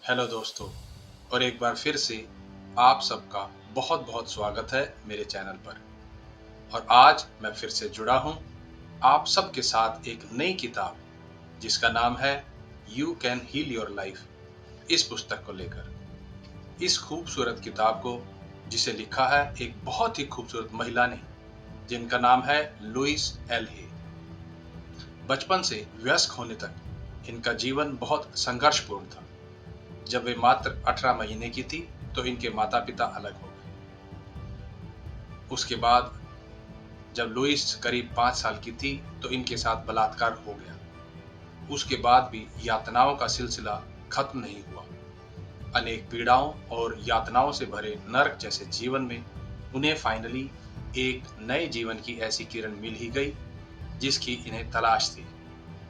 Hello दोस्तों। और एक बार फिर से आप सबका बहुत बहुत स्वागत है मेरे चैनल पर। और आज मैं फिर से जुड़ा हूं आप सबके साथ एक नई किताब जिसका नाम है you can heal your life, इस पुस्तक को लेकर। इस खूबसूरत किताब को जिसे लिखा है एक बहुत ही खूबसूरत महिला ने, जिनका नाम है लुइस एल हे। बचपन से वयस्क होने तक इनका जीवन बहुत संघर्षपूर्ण था। जब वे मात्र 18 महीने की थी तो इनके माता पिता अलग हो गए। उसके बाद जब लुइस करीब 5 साल की थी तो इनके साथ बलात्कार हो गया। उसके बाद भी यातनाओं का सिलसिला खत्म नहीं हुआ। अनेक पीड़ाओं और यातनाओं से भरे नरक जैसे जीवन में उन्हें फाइनली एक नए जीवन की ऐसी किरण मिल ही गई जिसकी इन्हें तलाश थी,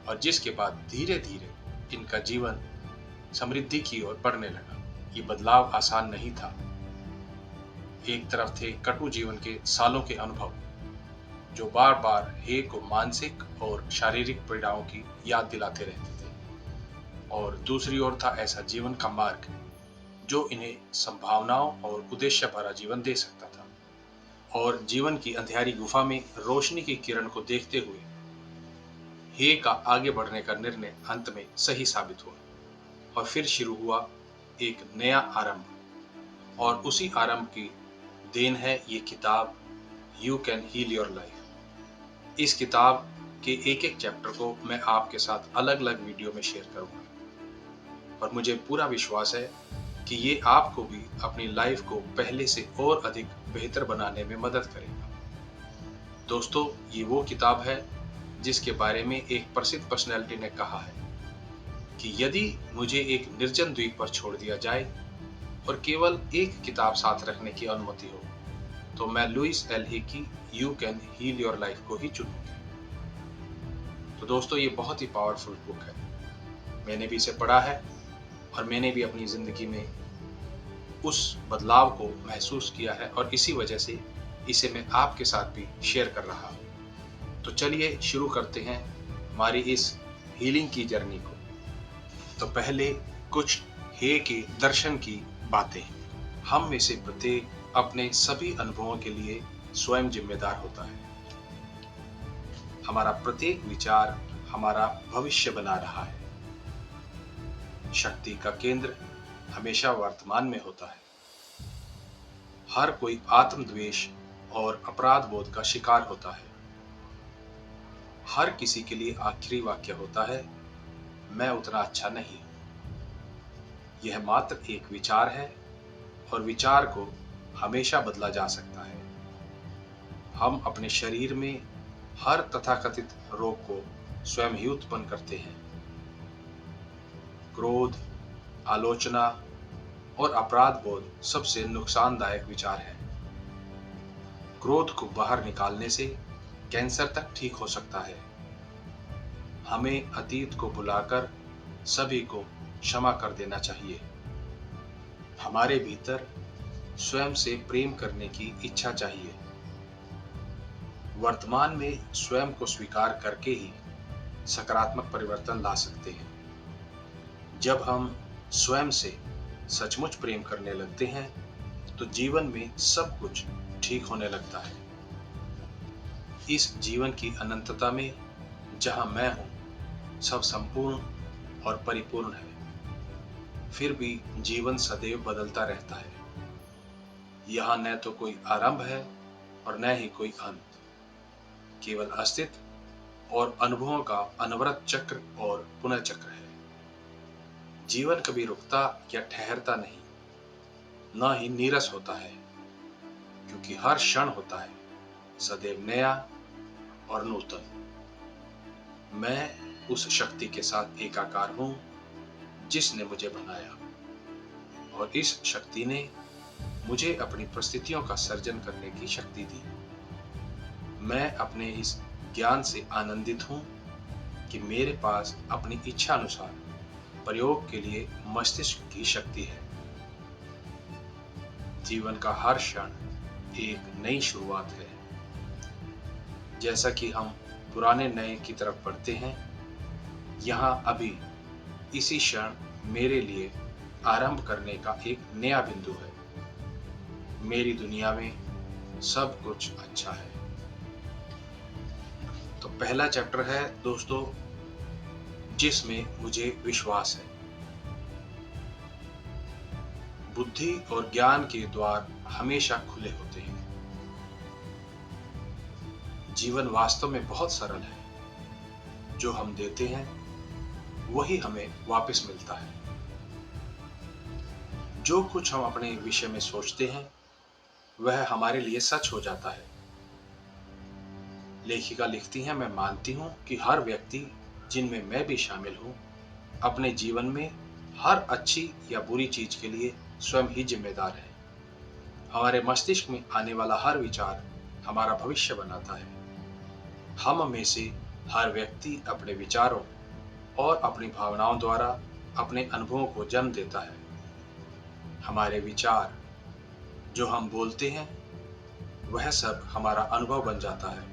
और जिसके बाद धीरे धीरे इनका जीवन समृद्धि की ओर बढ़ने लगा। ये बदलाव आसान नहीं था। एक तरफ थे कटु जीवन के सालों के अनुभव जो बार बार हे को मानसिक और शारीरिक पीड़ाओं की याद दिलाते रहते थे, और दूसरी ओर था ऐसा जीवन का मार्ग जो इन्हें संभावनाओं और उद्देश्य भरा जीवन दे सकता था। और जीवन की अंधेरी गुफा में रोशनी की किरण को देखते हुए हे का आगे बढ़ने का निर्णय अंत में सही साबित हुआ, और फिर शुरू हुआ एक नया आरंभ। और उसी आरंभ की देन है ये किताब you can heal your life. इस किताब के एक एक चैप्टर को मैं आपके साथ अलग अलग वीडियो में शेयर करूंगा, और मुझे पूरा विश्वास है कि ये आपको भी अपनी लाइफ को पहले से और अधिक बेहतर बनाने में मदद करेगा। दोस्तों, ये वो किताब है जिसके बारे में एक प्रसिद्ध पर्सनैलिटी ने कहा है कि यदि मुझे एक निर्जन द्वीप पर छोड़ दिया जाए और केवल एक किताब साथ रखने की अनुमति हो तो मैं लुइस एल हे की you can heal your life को ही चुनूंगी। तो दोस्तों, ये बहुत ही पावरफुल बुक है। मैंने भी इसे पढ़ा है और मैंने भी अपनी जिंदगी में उस बदलाव को महसूस किया है, और इसी वजह से इसे मैं आपके साथ भी शेयर कर रहा हूँ। तो चलिए शुरू करते हैं हमारी इस हीलिंग की जर्नी को। तो पहले कुछ हे के दर्शन की बातें। हम में से प्रत्येक अपने सभी अनुभवों के लिए स्वयं जिम्मेदार होता है। हमारा प्रत्येक विचार हमारा भविष्य बना रहा है। शक्ति का केंद्र हमेशा वर्तमान में होता है। हर कोई आत्मद्वेष और अपराध बोध का शिकार होता है। हर किसी के लिए आखिरी वाक्य होता है, मैं उतना अच्छा नहीं हूं। यह मात्र एक विचार है और विचार को हमेशा बदला जा सकता है। हम अपने शरीर में हर तथाकथित रोग को स्वयं ही उत्पन्न करते हैं। क्रोध, आलोचना और अपराध बोध सबसे नुकसानदायक विचार है। क्रोध को बाहर निकालने से कैंसर तक ठीक हो सकता है। हमें अतीत को भुलाकर सभी को क्षमा कर देना चाहिए। हमारे भीतर स्वयं से प्रेम करने की इच्छा चाहिए। वर्तमान में स्वयं को स्वीकार करके ही सकारात्मक परिवर्तन ला सकते हैं। जब हम स्वयं से सचमुच प्रेम करने लगते हैं तो जीवन में सब कुछ ठीक होने लगता है। इस जीवन की अनंतता में जहां मैं हूं सब संपूर्ण और परिपूर्ण है, फिर भी जीवन सदैव बदलता रहता है। यहाँ न तो कोई आरंभ है और न ही कोई अंत, केवल अस्तित्व और अनुभवों का अनवरत चक्र और पुनर्चक्र है। जीवन कभी रुकता या ठहरता नहीं, न ही नीरस होता है, क्योंकि हर क्षण होता है सदैव नया और नूतन। मैं उस शक्ति के साथ एकाकार हूं जिसने मुझे बनाया, और इस शक्ति ने मुझे अपनी परिस्थितियों का सर्जन करने की शक्ति दी। मैं अपने इस ज्ञान से आनंदित हूं कि मेरे पास अपनी इच्छा अनुसार प्रयोग के लिए मस्तिष्क की शक्ति है। जीवन का हर क्षण एक नई शुरुआत है। जैसा कि हम पुराने नए की तरफ बढ़ते हैं, यहाँ अभी इसी क्षण मेरे लिए आरंभ करने का एक नया बिंदु है। मेरी दुनिया में सब कुछ अच्छा है। तो पहला चैप्टर है दोस्तों, जिसमें मुझे विश्वास है। बुद्धि और ज्ञान के द्वार हमेशा खुले होते हैं। जीवन वास्तव में बहुत सरल है। जो हम देते हैं वही हमें वापस मिलता है। जो कुछ हम अपने विषय में सोचते हैं वह हमारे लिए सच हो जाता है। लेखिका लिखती हैं, मैं मानती हूं कि हर व्यक्ति, जिनमें मैं भी शामिल हूं, अपने जीवन में हर अच्छी या बुरी चीज के लिए स्वयं ही जिम्मेदार है। हमारे मस्तिष्क में आने वाला हर विचार हमारा भविष्य बनाता है। हम में से हर व्यक्ति अपने विचारों और अपनी भावनाओं द्वारा अपने अनुभवों को जन्म देता है। हमारे विचार, जो हम बोलते हैं, वह सब हमारा अनुभव बन जाता है।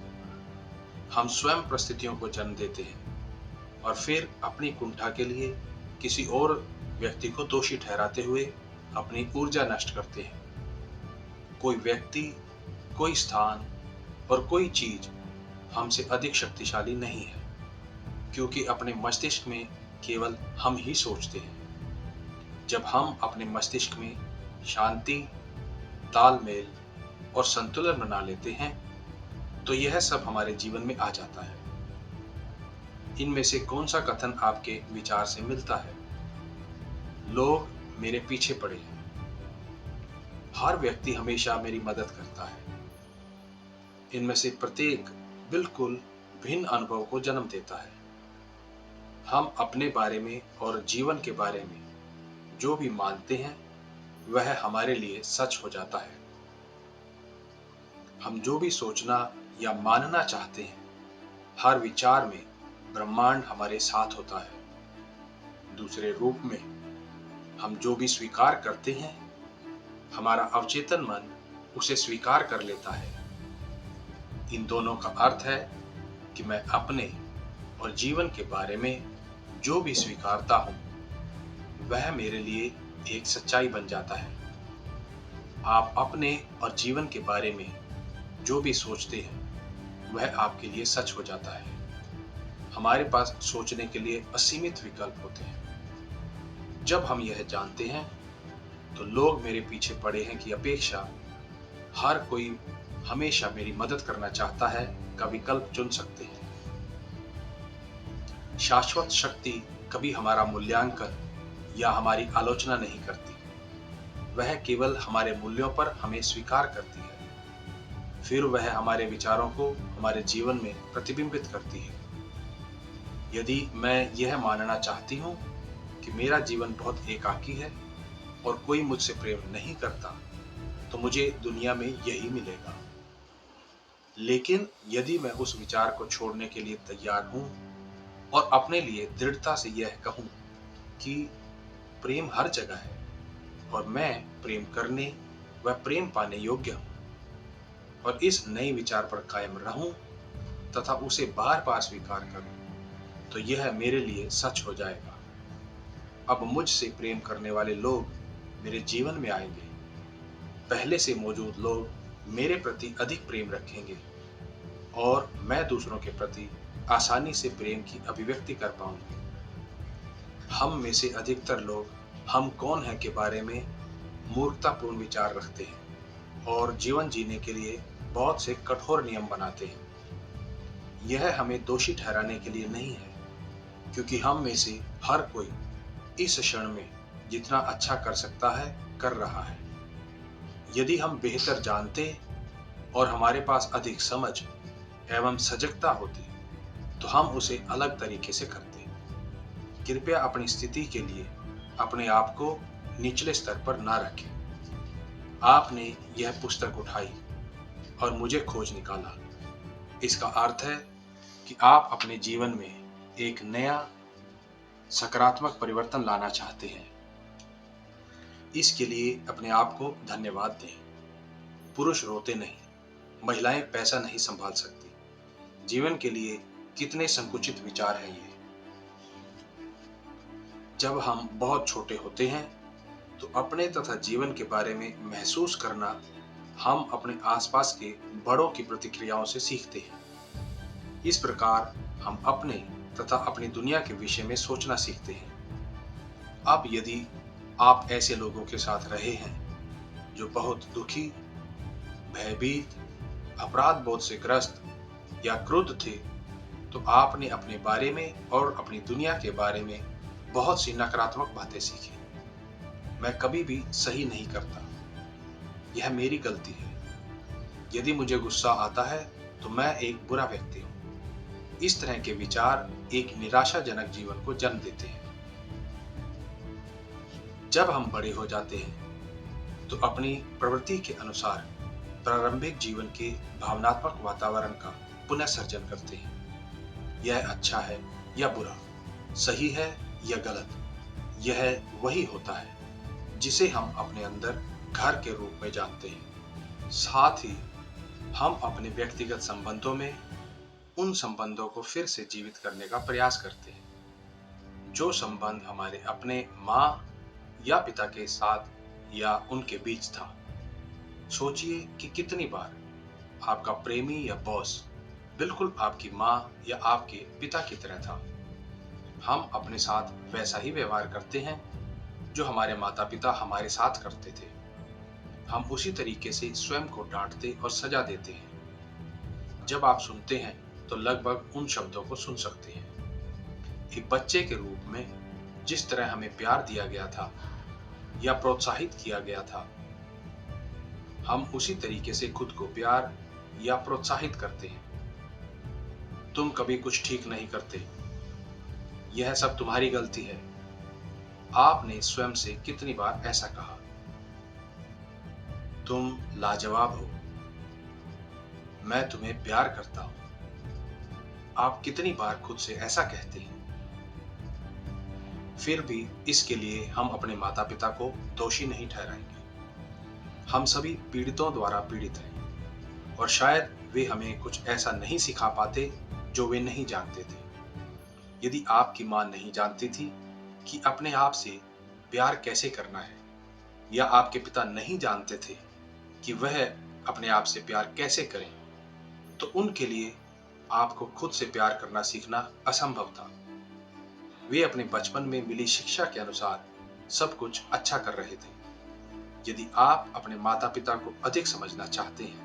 हम स्वयं परिस्थितियों को जन्म देते हैं और फिर अपनी कुंठा के लिए किसी और व्यक्ति को दोषी ठहराते हुए अपनी ऊर्जा नष्ट करते हैं। कोई व्यक्ति, कोई स्थान और कोई चीज हमसे अधिक शक्तिशाली नहीं है, क्योंकि अपने मस्तिष्क में केवल हम ही सोचते हैं। जब हम अपने मस्तिष्क में शांति, तालमेल और संतुलन बना लेते हैं तो यह सब हमारे जीवन में आ जाता है। इनमें से कौन सा कथन आपके विचार से मिलता है? लोग मेरे पीछे पड़े हैं। हर व्यक्ति हमेशा मेरी मदद करता है। इनमें से प्रत्येक बिल्कुल भिन्न अनुभव को जन्म देता है। हम अपने बारे में और जीवन के बारे में जो भी मानते हैं वह हमारे लिए सच हो जाता है। हम जो भी सोचना या मानना चाहते हैं, हर विचार में ब्रह्मांड हमारे साथ होता है। दूसरे रूप में, हम जो भी स्वीकार करते हैं, हमारा अवचेतन मन उसे स्वीकार कर लेता है। इन दोनों का अर्थ है कि मैं अपने और जीवन के बारे में जो भी स्वीकारता हूं वह मेरे लिए एक सच्चाई बन जाता है। आप अपने और जीवन के बारे में जो भी सोचते हैं वह आपके लिए सच हो जाता है। हमारे पास सोचने के लिए असीमित विकल्प होते हैं। जब हम यह जानते हैं तो लोग मेरे पीछे पड़े हैं की अपेक्षा हर कोई हमेशा मेरी मदद करना चाहता है का विकल्प चुन सकते हैं। शाश्वत शक्ति कभी हमारा मूल्यांकन या हमारी आलोचना नहीं करती। वह केवल हमारे मूल्यों पर हमें स्वीकार करती है। फिर वह हमारे विचारों को हमारे जीवन में प्रतिबिंबित करती है। यदि मैं यह मानना चाहती हूँ कि मेरा जीवन बहुत एकाकी है और कोई मुझसे प्रेम नहीं करता, तो मुझे दुनिया में यही मिलेगा। लेकिन यदि मैं उस विचार को छोड़ने के लिए तैयार हूं और अपने लिए दृढ़ता से यह कहूं कि प्रेम हर जगह है और मैं प्रेम करने व प्रेम पाने योग्य हूं, और इस नए विचार पर कायम रहूं तथा उसे बार बार स्वीकार करूं, तो यह मेरे लिए सच हो जाएगा। अब मुझसे प्रेम करने वाले लोग मेरे जीवन में आएंगे। पहले से मौजूद लोग मेरे प्रति अधिक प्रेम रखेंगे और मैं दूसरों के प्रति आसानी से प्रेम की अभिव्यक्ति कर पाऊंगी। हम में से अधिकतर लोग हम कौन हैं के बारे में मूर्खतापूर्ण विचार रखते हैं और जीवन जीने के लिए बहुत से कठोर नियम बनाते हैं। यह हमें दोषी ठहराने के लिए नहीं है, क्योंकि हम में से हर कोई इस क्षण में जितना अच्छा कर सकता है कर रहा है। यदि हम बेहतर जानते और हमारे पास अधिक समझ एवं सजगता होती तो हम उसे अलग तरीके से करते। कृपया अपनी स्थिति के लिए अपने आप को निचले स्तर पर ना रखें। आपने यह पुस्तक उठाई और मुझे खोज निकाला। इसका अर्थ है कि आप अपने जीवन में एक नया सकारात्मक परिवर्तन लाना चाहते हैं। इसके लिए अपने आप को धन्यवाद दें। पुरुष रोते नहीं, महिलाएं पैसा नहीं संभाल सकती। जीवन के लिए कितने संकुचित विचार हैं ये। जब हम बहुत छोटे होते हैं तो अपने तथा जीवन के बारे में महसूस करना हम अपने आसपास के बड़ों की प्रतिक्रियाओं से सीखते हैं। इस प्रकार हम अपने तथा अपनी दुनिया के विषय में सोचना सीखते हैं। अब यदि आप ऐसे लोगों के साथ रहे हैं जो बहुत दुखी, भयभीत, अपराध बोध से ग्रस्त या क्रुद्ध थे, तो आपने अपने बारे में और अपनी दुनिया के बारे में बहुत सी नकारात्मक बातें सीखी। मैं कभी भी सही नहीं करता, यह मेरी गलती है। यदि मुझे गुस्सा आता है तो मैं एक बुरा व्यक्ति हूँ। इस तरह के विचार एक निराशाजनक जीवन को जन्म देते हैं। जब हम बड़े हो जाते हैं तो अपनी प्रवृत्ति के अनुसार प्रारंभिक जीवन के भावनात्मक वातावरण का पुनः सर्जन करते हैं। यह अच्छा है या बुरा, सही है या गलत, यह वही होता है जिसे हम अपने अंदर घर के रूप में जानते हैं। साथ ही हम अपने व्यक्तिगत संबंधों में उन संबंधों को फिर से जीवित करने का प्रयास करते हैं जो संबंध हमारे अपने माँ या पिता के साथ या उनके बीच था। सोचिए कि कितनी बार आपका प्रेमी या बॉस बिल्कुल आपकी माँ या आपके पिता की तरह था। हम अपने साथ वैसा ही व्यवहार करते हैं जो हमारे माता पिता हमारे साथ करते थे। हम उसी तरीके से स्वयं को डांटते और सजा देते हैं। जब आप सुनते हैं तो लगभग उन शब्दों को सुन सकते हैं। एक बच्चे के रूप में जिस तरह हमें प्यार दिया गया था या प्रोत्साहित किया गया था, हम उसी तरीके से खुद को प्यार या प्रोत्साहित करते हैं। तुम कभी कुछ ठीक नहीं करते, यह सब तुम्हारी गलती है। आपने स्वयं से कितनी बार ऐसा कहा? तुम लाजवाब हो, मैं तुम्हें प्यार करता हूं। आप कितनी बार खुद से ऐसा कहते हैं? फिर भी इसके लिए हम अपने माता पिता को दोषी नहीं ठहराएंगे। हम सभी पीड़ितों द्वारा पीड़ित हैं और शायद वे हमें कुछ ऐसा नहीं सिखा पाते जो वे नहीं जानते थे। यदि आपकी मां नहीं जानती थी कि अपने आप से प्यार कैसे करना है, या आपके पिता नहीं जानते थे कि वह अपने आप से प्यार कैसे करें, तो उनके लिए आपको खुद से प्यार करना सीखना असंभव था। वे अपने बचपन में मिली शिक्षा के अनुसार सब कुछ अच्छा कर रहे थे। यदि आप अपने माता पिता को अधिक समझना चाहते हैं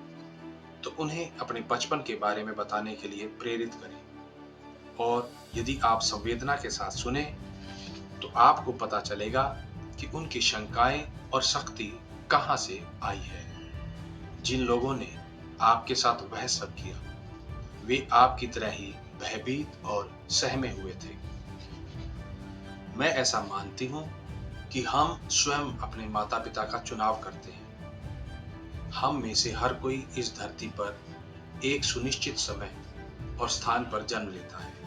तो उन्हें अपने बचपन के बारे में बताने के लिए प्रेरित करें, और यदि आप संवेदना के साथ सुने तो आपको पता चलेगा कि उनकी शंकाएं और सख्ती कहां से आई है। जिन लोगों ने आपके साथ वह सब किया, वे आपकी तरह ही भयभीत और सहमे हुए थे। मैं ऐसा मानती हूं कि हम स्वयं अपने माता पिता का चुनाव करते हैं। हम में से हर कोई इस धरती पर एक सुनिश्चित समय और स्थान पर जन्म लेता है।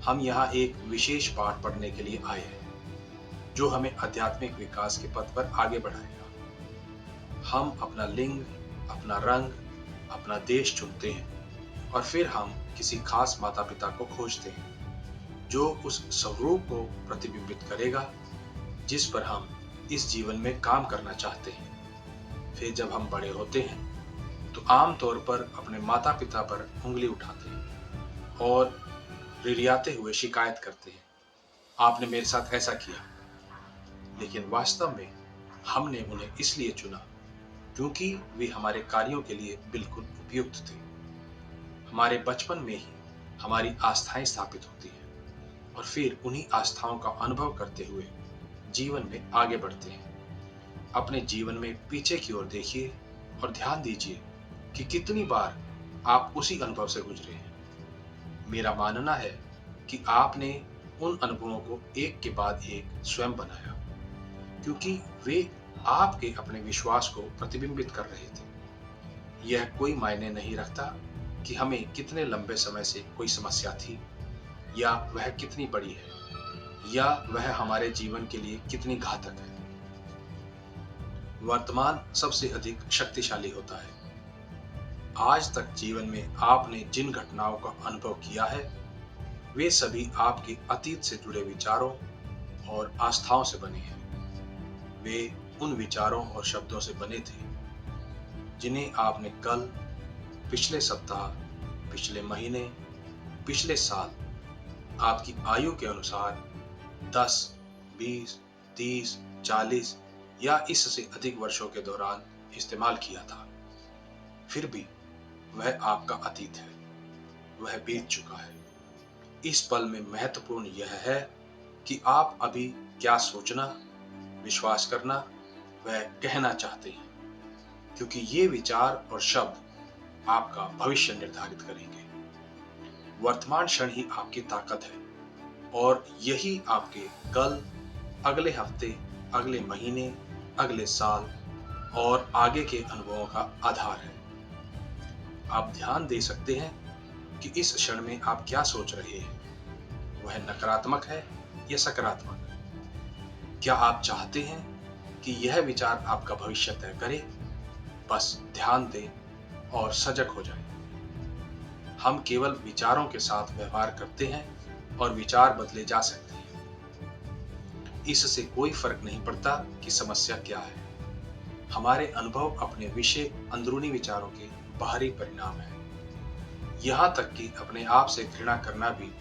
हम यहाँ एक विशेष पाठ पढ़ने के लिए आए हैं जो हमें आध्यात्मिक विकास के पथ पर आगे बढ़ाएगा। हम अपना लिंग, अपना रंग, अपना देश चुनते हैं और फिर हम किसी खास माता पिता को खोजते हैं जो उस स्वरूप को प्रतिबिंबित करेगा जिस पर हम इस जीवन में काम करना चाहते हैं। फिर जब हम बड़े होते हैं तो आमतौर पर अपने माता पिता पर उंगली उठाते हैं और रिरियाते हुए शिकायत करते हैं, आपने मेरे साथ ऐसा किया। लेकिन वास्तव में हमने उन्हें इसलिए चुना क्योंकि वे हमारे कार्यों के लिए बिल्कुल उपयुक्त थे। हमारे बचपन में ही हमारी आस्थाएं स्थापित होती हैं और फिर उन्हीं आस्थाओं का अनुभव करते हुए जीवन में आगे बढ़ते हैं। अपने जीवन में पीछे की ओर देखिए और ध्यान दीजिए कि कितनी बार आप उसी अनुभव से गुजरे हैं। मेरा मानना है कि आपने उन अनुभवों को एक के बाद एक स्वयं बनाया क्योंकि वे आपके अपने विश्वास को प्रतिबिंबित कर रहे थे। यह कोई मायने नहीं रखता कि हमें कितने लंबे समय से कोई समस्या थी, या वह कितनी बड़ी है, या वह हमारे जीवन के लिए कितनी घातक है। वर्तमान सबसे अधिक शक्तिशाली होता है। आज तक जीवन में आपने जिन घटनाओं का अनुभव किया है वे सभी आपके अतीत से जुड़े विचारों और आस्थाओं से बने हैं। वे उन विचारों और शब्दों से बने थे जिन्हें आपने कल, पिछले सप्ताह, पिछले महीने, पिछले साल आपकी आयु के अनुसार 10, 20, 30, 40 या इससे अधिक वर्षों के दौरान इस्तेमाल किया था। फिर भी वह आपका अतीत है, वह बीत चुका है। इस पल में महत्वपूर्ण यह है कि आप अभी क्या सोचना, विश्वास करना व कहना चाहते हैं, क्योंकि ये विचार और शब्द आपका भविष्य निर्धारित करेंगे। वर्तमान क्षण ही आपकी ताकत है और यही आपके कल, अगले हफ्ते, अगले महीने, अगले साल और आगे के अनुभवों का आधार है। आप ध्यान दे सकते हैं कि इस क्षण में आप क्या सोच रहे हैं, वह नकारात्मक है या सकारात्मक। क्या आप चाहते हैं कि यह विचार आपका भविष्य तय करे? बस ध्यान दें और सजग हो जाएं। हम केवल विचारों के साथ व्यवहार करते हैं और विचार बदले जा सकते हैं। इससे कोई फर्क नहीं पड़ता कि समस्या क्या है। हमारे अनुभव अपने विषय अंदरूनी विचारों के बाहरी परिणाम है। यहाँ तक कि अपने आप से घृणा करना भी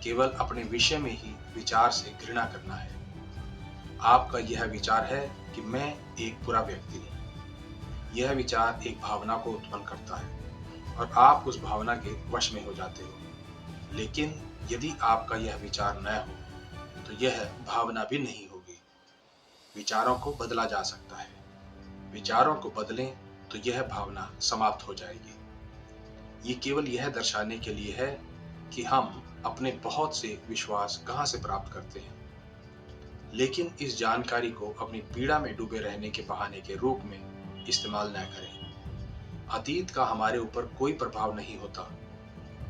केवल अपने विषय में ही विचार से घृणा करना है। आपका यह विचार है कि मैं एक बुरा व्यक्ति हूँ। यह विचार एक भावना को उत्पन्न करता है और आप उस भावना के वश में हो जाते हो। लेकिन यदि आपका यह विचार न हो तो यह भावना भी नहीं होगी। विचारों को बदला जा सकता है। विचारों को बदलें तो यह भावना समाप्त हो जाएगी। ये केवल यह दर्शाने के लिए है कि हम अपने बहुत से विश्वास कहाँ से प्राप्त करते हैं। लेकिन इस जानकारी को अपनी पीड़ा में डूबे रहने के बहाने के रूप में इस्तेमाल न करें। अतीत का हमारे ऊपर कोई प्रभाव नहीं होता।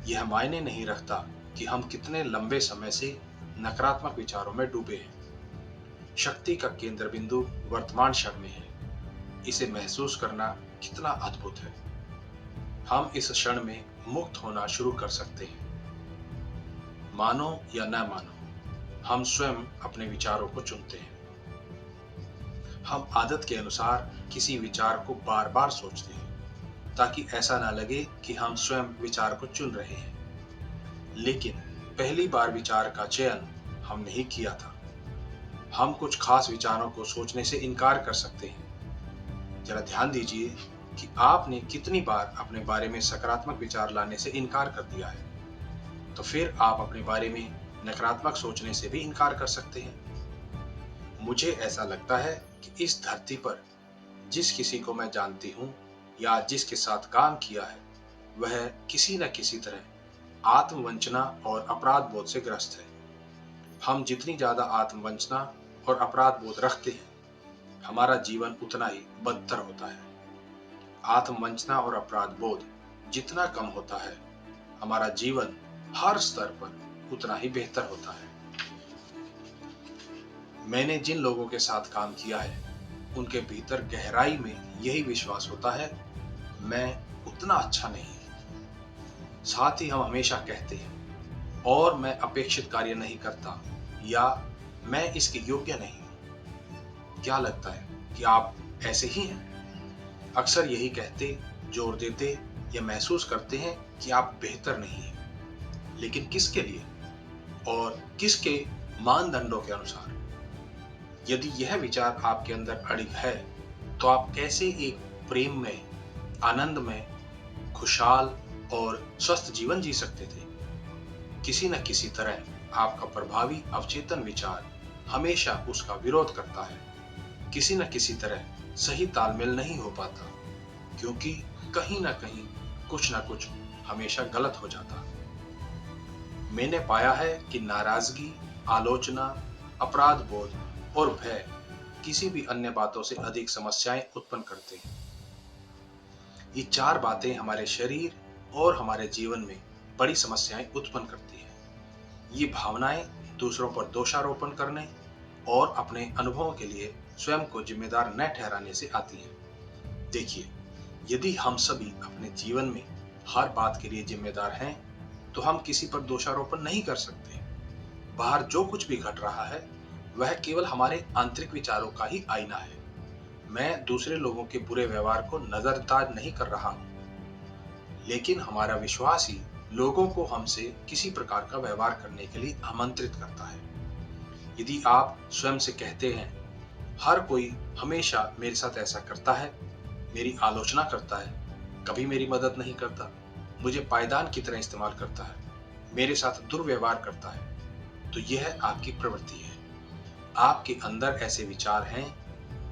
यह मायने नहीं रखता कि हम कितने लंबे समय से नकारात्मक विचारों में डूबे हैं। शक्ति का केंद्र बिंदु वर्तमान क्षण में है। इसे महसूस करना कितना अद्भुत है। हम इस क्षण में मुक्त होना शुरू कर सकते हैं। मानो या न मानो, हम स्वयं अपने विचारों को चुनते हैं। हम आदत के अनुसार किसी विचार को बार बार सोचते हैं ताकि ऐसा ना लगे कि हम स्वयं विचार को चुन रहे हैं। लेकिन पहली बार विचार का चयन हम नहीं किया था। हम कुछ खास विचारों को सोचने से इनकार कर सकते हैं। जरा ध्यान दीजिए कि आपने कितनी बार अपने बारे में सकारात्मक विचार लाने से इनकार कर दिया है। तो फिर आप अपने बारे में नकारात्मक सोचने से भी इनकार कर सकते हैं। मुझे ऐसा लगता है कि इस धरती पर जिस किसी को मैं जानती हूँ या जिसके साथ काम किया है, वह किसी न किसी तरह आत्मवंचना और अपराध बोध से ग्रस्त है। हम जितनी ज्यादा आत्मवंचना और अपराध बोध रखते हैं, हमारा जीवन उतना ही बदतर होता है। आत्मवंचना और अपराध बोध जितना कम होता है, हमारा जीवन हर स्तर पर उतना ही बेहतर होता है। मैंने जिन लोगों के साथ काम किया है, उनके भीतर गहराई में यही विश्वास होता है, मैं उतना अच्छा नहीं। साथ ही हम हमेशा कहते हैं, और मैं अपेक्षित कार्य नहीं करता या मैं इसके योग्य नहीं। क्या लगता है कि आप ऐसे ही हैं? अक्सर यही कहते, जोर देते या महसूस करते हैं कि आप बेहतर नहीं हैं। लेकिन किसके लिए और किसके मानदंडों के अनुसार? यदि यह विचार आपके अंदर अड़िग है, तो आप कैसे एक प्रेम में, आनंद में, खुशहाल और स्वस्थ जीवन जी सकते थे? किसी न किसी तरह आपका प्रभावी अवचेतन विचार हमेशा उसका विरोध करता है। किसी न किसी तरह सही तालमेल नहीं हो पाता, क्योंकि कहीं ना कहीं कुछ ना कुछ हमेशा गलत हो जाता। मैंने पाया है कि नाराजगी, आलोचना, अपराध बोध और भय किसी भी अन्य बातों से अधिक समस्याएं उत्पन्न करते हैं। ये चार बातें हमारे शरीर और हमारे जीवन में बड़ी समस्याएं उत्पन्न करती हैं। ये भावनाएं दूसरों पर दोषारोपण करने और अपने अनुभवों के लिए स्वयं को जिम्मेदार न ठहराने से आती हैं। देखिए, यदि हम सभी अपने जीवन में हर बात के लिए जिम्मेदार हैं, तो हम किसी पर दोषारोपण नहीं कर सकते। बाहर जो कुछ भी घट रहा है, वह केवल हमारे आंतरिक विचारों का ही आईना है। मैं दूसरे लोगों के बुरे व्यवहार को नजरअंदाज नहीं कर रहा हूँ, लेकिन हमारा विश्वास ही लोगों को हमसे किसी प्रकार का व्यवहार करने के लिए आमंत्रित करता है। यदि आप स्वयं से कहते हैं, हर कोई हमेशा मेरे साथ ऐसा करता है, मेरी आलोचना करता है, कभी मेरी मदद नहीं करता, मुझे पायदान की तरह इस्तेमाल करता है, मेरे साथ दुर्व्यवहार करता है, तो यह आपकी प्रवृत्ति है। आपके अंदर ऐसे विचार हैं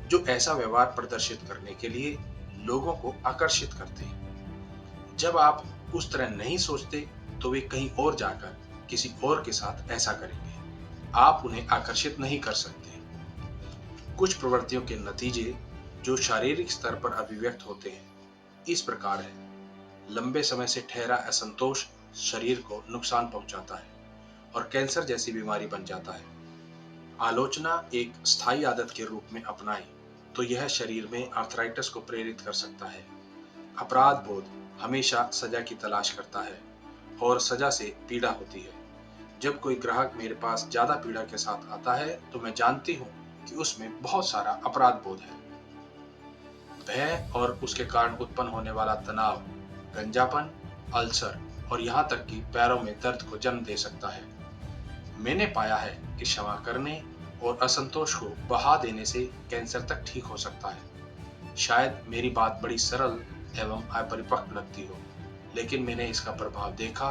जो ऐसा व्यवहार प्रदर्शित करने के लिए लोगों को आकर्षित करते हैं। जब आप उस तरह नहीं सोचते तो वे कहीं और जाकर किसी और के साथ ऐसा करेंगे। आप उन्हें आकर्षित नहीं कर सकते। कुछ प्रवृत्तियों के नतीजे जो शारीरिक स्तर पर अभिव्यक्त होते हैं इस प्रकार है। लंबे समय से ठहरा असंतोष शरीर को नुकसान पहुंचाता है और कैंसर जैसी बीमारी बन जाता है। आलोचना एक स्थायी आदत के रूप में अपनाएं तो यह शरीर में आर्थराइटिस को प्रेरित कर सकता है। अपराध बोध हमेशा सजा की तलाश करता है और सजा से पीड़ा होती है। जब कोई ग्राहक मेरे पास ज्यादा पीड़ा के साथ आता है तो मैं जानती हूँ कि उसमें बहुत सारा अपराध बोध है। भय और उसके कारण उत्पन्न होने वाला तनाव गंजापन, अल्सर और यहाँ तक कि पैरों में दर्द को जन्म दे सकता है। मैंने पाया है कि क्षमा करने और असंतोष को बहा देने से कैंसर तक ठीक हो सकता है। शायद मेरी बात बड़ी सरल एवं अपरिपक्व लगती हो, लेकिन मैंने इसका प्रभाव देखा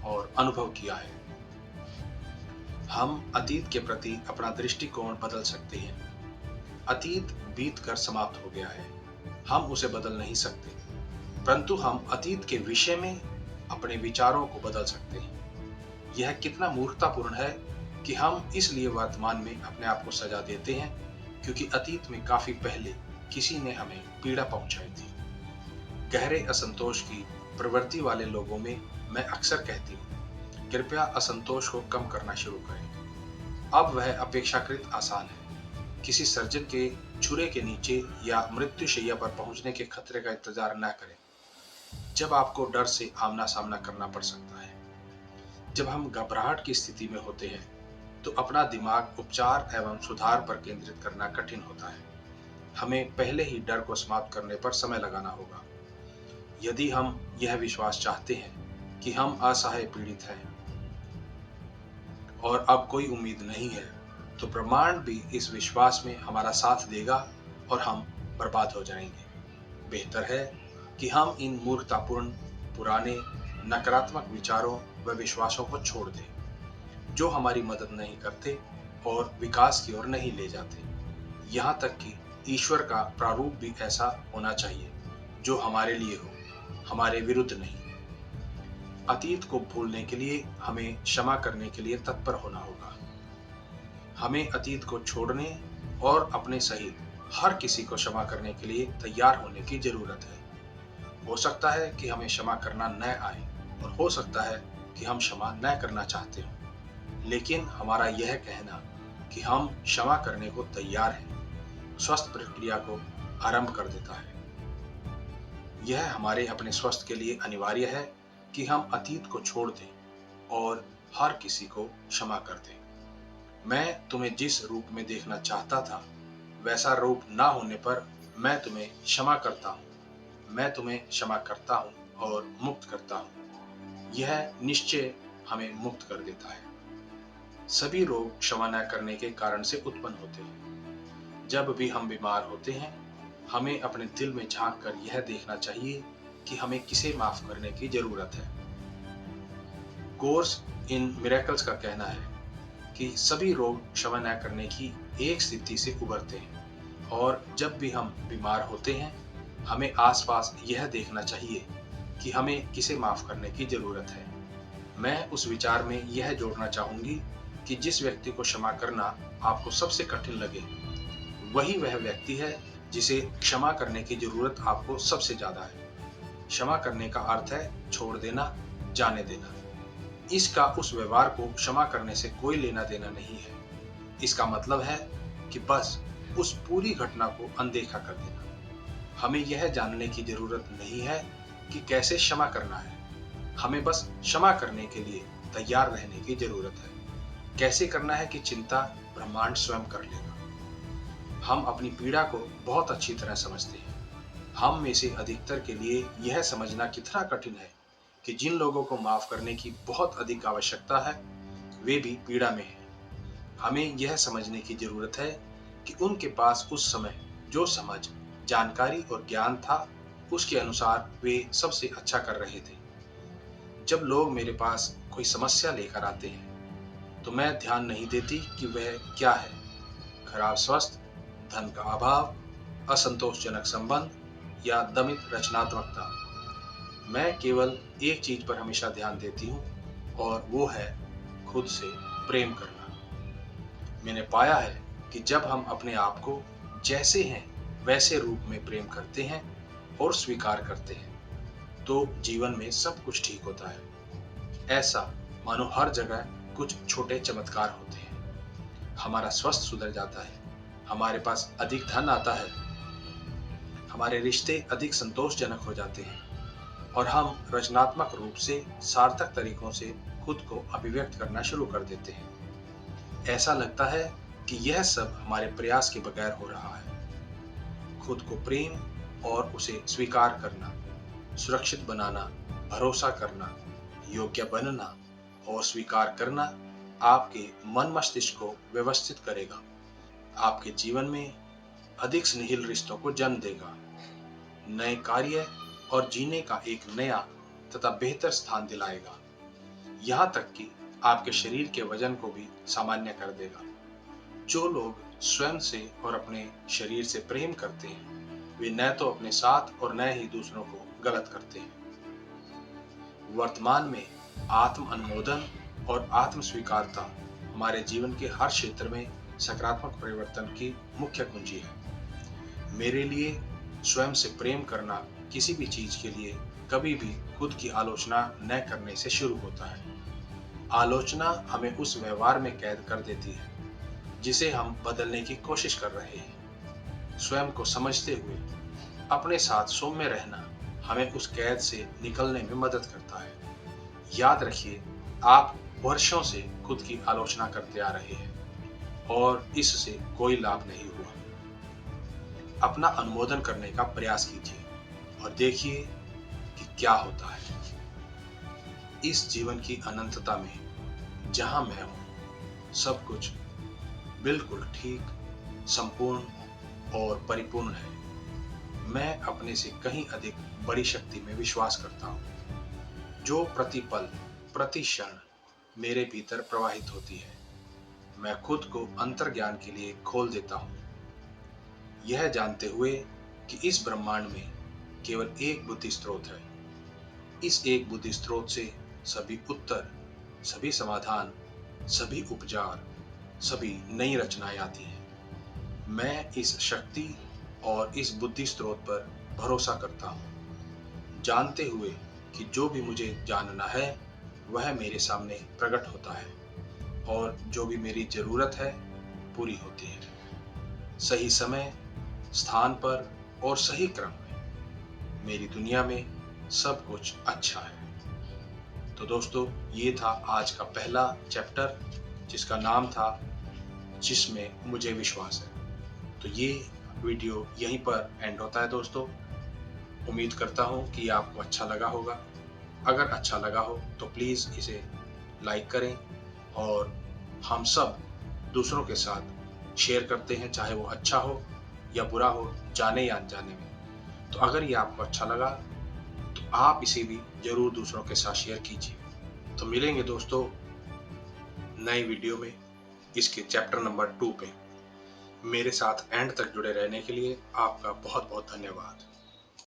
और अनुभव किया है। हम अतीत के प्रति अपना दृष्टिकोण बदल सकते हैं। अतीत बीतकर समाप्त हो गया है, हम उसे बदल नहीं सकते, परंतु हम अतीत के विषय में अपने विचारों को बदल सकते हैं। यह कितना मूर्खतापूर्ण है कि हम इसलिए वर्तमान में अपने आप को सजा देते हैं क्योंकि अतीत में काफी पहले किसी ने हमें पीड़ा पहुंचाई थी। गहरे असंतोष की प्रवृत्ति वाले लोगों में मैं अक्सर कहती हूँ, कृपया असंतोष को कम करना शुरू करें। अब वह अपेक्षाकृत आसान है। किसी सर्जन के छुरे के नीचे या मृत्युशैया पर पहुंचने के खतरे का इंतजार न करें जब आपको डर से आमना सामना करना पड़ सकता है। जब हम घबराहट की स्थिति में होते हैं तो अपना दिमाग उपचार एवं सुधार पर केंद्रित करना कठिन होता है। हमें पहले ही डर को समाप्त करने पर समय लगाना होगा। यदि हम यह विश्वास चाहते हैं कि हम असहाय पीड़ित हैं और अब कोई उम्मीद नहीं है, तो ब्रह्मांड भी इस विश्वास में हमारा साथ देगा और हम बर्बाद हो जाएंगे। बेहतर है कि हम इन मूर्खतापूर्ण पुराने नकारात्मक विचारों व विश्वासों को छोड़ दें जो हमारी मदद नहीं करते और विकास की ओर नहीं ले जाते। यहाँ तक कि ईश्वर का प्रारूप भी ऐसा होना चाहिए जो हमारे लिए हो, हमारे विरुद्ध नहीं। अतीत को भूलने के लिए हमें क्षमा करने के लिए तत्पर होना होगा। हमें अतीत को छोड़ने और अपने सहित हर किसी को क्षमा करने के लिए तैयार होने की जरूरत है। हो सकता है कि हमें क्षमा करना न आए और हो सकता है कि हम क्षमा न करना चाहते हो, लेकिन हमारा यह कहना कि हम क्षमा करने को तैयार हैं स्वस्थ प्रक्रिया को आरंभ कर देता है। यह हमारे अपने स्वास्थ्य के लिए अनिवार्य है कि हम अतीत को छोड़ दें और हर किसी को क्षमा कर दें। मैं तुम्हें जिस रूप में देखना चाहता था वैसा रूप ना होने पर मैं तुम्हें क्षमा करता हूँ। मैं तुम्हें क्षमा करता हूँ और मुक्त करता हूँ। यह निश्चय हमें मुक्त कर देता है। सभी रोग क्षमा न करने के कारण से उत्पन्न होते हैं। जब भी हम बीमार होते हैं हमें अपने दिल में झांक कर यह देखना चाहिए कि हमें किसे माफ करने की जरूरत है। कोर्स इन मिरेकल्स का कहना है कि सभी रोग क्षमा न करने की एक स्थिति से उभरते हैं और जब भी हम बीमार होते हैं हमें आसपास यह देखना चाहिए कि हमें किसे माफ करने की जरूरत है। मैं उस विचार में यह जोड़ना चाहूंगी कि जिस व्यक्ति को क्षमा करना आपको सबसे कठिन लगे वही वह व्यक्ति है जिसे क्षमा करने की जरूरत आपको सबसे ज्यादा है। क्षमा करने का अर्थ है छोड़ देना, जाने देना। इसका उस व्यवहार को क्षमा करने से कोई लेना देना नहीं है। इसका मतलब है कि बस उस पूरी घटना को अनदेखा कर देना। हमें यह जानने की जरूरत नहीं है कि कैसे क्षमा करना है, हमें बस क्षमा करने के लिए तैयार रहने की जरूरत है। कैसे करना है कि चिंता ब्रह्मांड स्वयं कर लेगा। हम अपनी पीड़ा को बहुत अच्छी तरह समझते हैं। हम में से अधिकतर के लिए यह समझना कितना कठिन है कि जिन लोगों को माफ करने की बहुत अधिक आवश्यकता है, वे भी पीड़ा में हैं। हमें यह समझने की जरूरत है कि उनके पास उस समय जो समझ, जानकारी और ज्ञान था, उसके अनुसार वे सबसे अच्छा कर रहे थे। जब लोग मेरे पास कोई समस्या लेकर आते हैं, तो मैं ध्यान नहीं देती कि वह क्या है। खराब स्वास्थ्य, धन का अभाव, असंतोषजनक संबंध या दमित रचनात्मकता। मैं केवल एक चीज पर हमेशा ध्यान देती हूँ, और वो है खुद से प्रेम करना। मैंने पाया है कि जब हम अपने आप को जैसे हैं वैसे रूप में प्रेम करते हैं और स्वीकार करते हैं, तो जीवन में सब कुछ ठीक होता है। ऐसा मानो हर जगह कुछ छोटे चमत्कार होते हैं। हमारा स्वास्थ्य सुधर जाता है, हमारे पास अधिक धन आता है, हमारे रिश्ते अधिक संतोषजनक हो जाते हैं, और हम रचनात्मक रूप से सार्थक तरीकों से खुद को अभिव्यक्त करना शुरू कर देते हैं। ऐसा लगता है कि यह सब हमारे प्रयास के बगैर हो रहा है। खुद को प्रेम और उसे स्वीकार करना, सुरक्षित बनाना, भरोसा करना, योग्य बनना और स्वीकार करना आपके मन मस्तिष्क को व्यवस्थित करेगा, आपके जीवन में अधिक स्नेहिल रिश्तों को जन्म देगा, नए कार्य और जीने का एक नया तथा बेहतर स्थान दिलाएगा। यहाँ तक कि आपके शरीर के वजन को भी सामान्य कर देगा। जो लोग स्वयं से और अपने शरीर से प्रेम करते हैं, वे न तो अपने साथ और न ही दूसरों को गलत करते हैं। वर्तमान में आत्म अनुमोदन और आत्म स्वीकारता हमारे जीवन के हर क्षेत्र में सकारात्मक परिवर्तन की मुख्य कुंजी है। मेरे लिए स्वयं से प्रेम करना किसी भी चीज के लिए कभी भी खुद की आलोचना न करने से शुरू होता है। आलोचना हमें उस व्यवहार में कैद कर देती है जिसे हम बदलने की कोशिश कर रहे हैं। स्वयं को समझते हुए अपने साथ सौम्य रहना हमें उस कैद से निकलने में मदद करता है। याद रखिए, आप वर्षों से खुद की आलोचना करते आ रहे हैं और इससे कोई लाभ नहीं हुआ। अपना अनुमोदन करने का प्रयास कीजिए और देखिए कि क्या होता है। इस जीवन की अनंतता में जहां मैं हूं, सब कुछ बिल्कुल ठीक, संपूर्ण और परिपूर्ण है। मैं अपने से कहीं अधिक बड़ी शक्ति में विश्वास करता हूं, जो प्रतिपल, प्रति क्षण मेरे भीतर प्रवाहित होती है। मैं खुद को अंतर्ज्ञान के लिए खोल देता हूं, यह जानते हुए कि इस ब्रह्मांड में केवल एक बुद्धि स्रोत है। इस एक बुद्धि स्रोत से सभी उत्तर, सभी समाधान, सभी उपचार, सभी नई रचनाएं आती हैं। मैं इस शक्ति और इस बुद्धि स्रोत पर भरोसा करता हूं, जानते हुए कि जो भी मुझे जानना है वह मेरे सामने प्रकट होता है, और जो भी मेरी जरूरत है पूरी होती है। सही समय, स्थान पर और सही क्रम में मेरी दुनिया में सब कुछ अच्छा है। तो दोस्तों, ये था आज का पहला चैप्टर, जिसका नाम था जिसमें मुझे विश्वास है। तो ये वीडियो यहीं पर एंड होता है दोस्तों। उम्मीद करता हूँ कि आपको अच्छा लगा होगा। अगर अच्छा लगा हो तो प्लीज़ इसे लाइक करें, और हम सब दूसरों के साथ शेयर करते हैं, चाहे वो अच्छा हो या बुरा हो, जाने या अनजाने में। तो अगर ये आपको अच्छा लगा तो आप इसे भी जरूर दूसरों के साथ शेयर कीजिए। तो मिलेंगे दोस्तों नए वीडियो में, इसके चैप्टर नंबर 2 पे। मेरे साथ एंड तक जुड़े रहने के लिए आपका बहुत बहुत धन्यवाद।